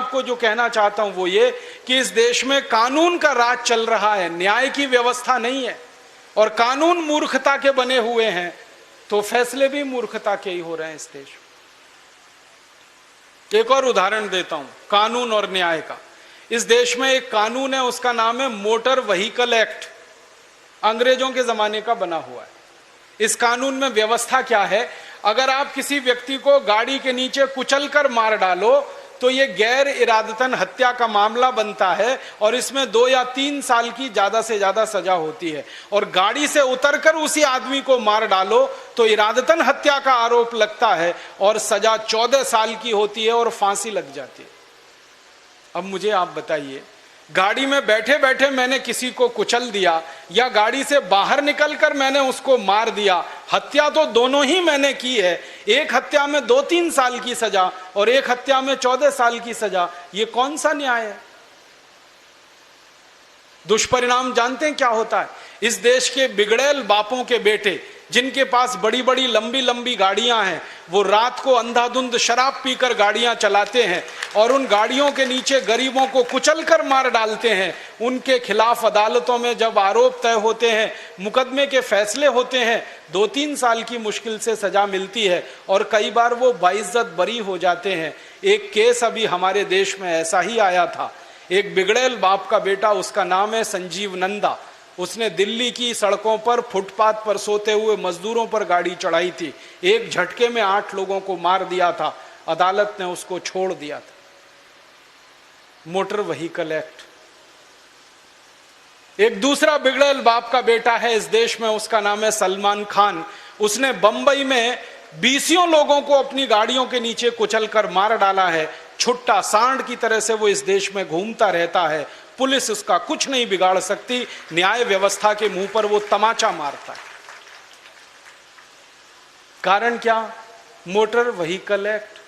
आपको जो कहना चाहता हूं वो ये कि इस देश में कानून का राज चल रहा है, न्याय की व्यवस्था नहीं है, और कानून मूर्खता के बने हुए हैं, तो फैसले भी मूर्खता के ही हो रहे हैं इस देश में। एक और उदाहरण देता हूं कानून और न्याय का। इस देश में एक कानून है, उसका नाम है मोटर व्हीकल एक्ट, अंग्रेजों के जमाने का बना हुआ है। इस कानून में व्यवस्था क्या है, अगर आप किसी व्यक्ति को गाड़ी के नीचे कुचलकर मार डालो तो यह गैर इरादतन हत्या का मामला बनता है, और इसमें 2 या 3 साल की ज्यादा से ज्यादा सजा होती है। और गाड़ी से उतरकर उसी आदमी को मार डालो तो इरादतन हत्या का आरोप लगता है और सजा 14 साल की होती है और फांसी लग जाती है। अब मुझे आप बताइए, गाड़ी में बैठे बैठे मैंने किसी को कुचल दिया या गाड़ी से बाहर निकलकर मैंने उसको मार दिया, हत्या तो दोनों ही मैंने की है। एक हत्या में 2-3 साल की सजा और एक हत्या में 14 साल की सजा, ये कौन सा न्याय है? दुष्परिणाम जानते हैं क्या होता है? इस देश के बिगड़ैल बापों के बेटे जिनके पास बड़ी बड़ी लंबी लंबी गाड़ियां हैं, वो रात को अंधाधुंध शराब पीकर गाड़ियां चलाते हैं और उन गाड़ियों के नीचे गरीबों को कुचलकर मार डालते हैं। उनके खिलाफ अदालतों में जब आरोप तय होते हैं, मुकदमे के फैसले होते हैं, 2-3 साल की मुश्किल से सजा मिलती है और कई बार वो बाइज्जत बरी हो जाते हैं। एक केस अभी हमारे देश में ऐसा ही आया था। एक बिगड़ैल बाप का बेटा, उसका नाम है संजीव नंदा, उसने दिल्ली की सड़कों पर फुटपाथ पर सोते हुए मजदूरों पर गाड़ी चढ़ाई थी। एक झटके में 8 लोगों को मार दिया था। अदालत ने उसको छोड़ दिया था। Motor vehicle act. एक दूसरा बिगड़ैल बाप का बेटा है इस देश में, उसका नाम है सलमान खान। उसने बंबई में 20 लोगों को अपनी गाड़ियों के नीचे कुचलकर मार डाला है। छुट्टा सांड की तरह से वो इस देश में घूमता रहता है। पुलिस उसका कुछ नहीं बिगाड़ सकती, न्याय व्यवस्था के मुंह पर वो तमाचा मारता है। कारण क्या? Motor vehicle act.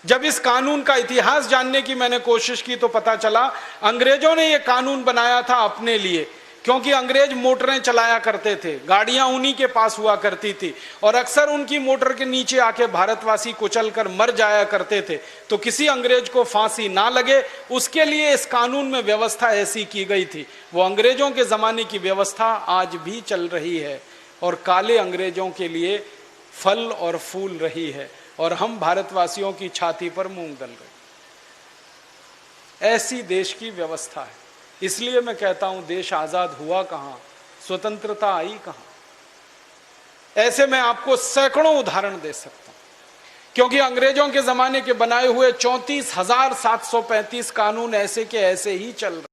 जब इस कानून का इतिहास जानने की मैंने कोशिश की तो पता चला अंग्रेजों ने यह कानून बनाया था अपने लिए, क्योंकि अंग्रेज मोटरें चलाया करते थे, गाड़ियां उन्हीं के पास हुआ करती थी और अक्सर उनकी मोटर के नीचे आके भारतवासी कुचलकर मर जाया करते थे। तो किसी अंग्रेज को फांसी ना लगे, उसके लिए इस कानून में व्यवस्था ऐसी की गई थी। वो अंग्रेजों के जमाने की व्यवस्था आज भी चल रही है और काले अंग्रेजों के लिए फल और फूल रही है, और हम भारतवासियों की छाती पर मूंग दल गए। ऐसी देश की व्यवस्था है। इसलिए मैं कहता हूं, देश आजाद हुआ कहां, स्वतंत्रता आई कहां? ऐसे मैं आपको सैकड़ों उदाहरण दे सकता हूं, क्योंकि अंग्रेजों के जमाने के बनाए हुए 34,735 कानून ऐसे के ऐसे ही चल रहे।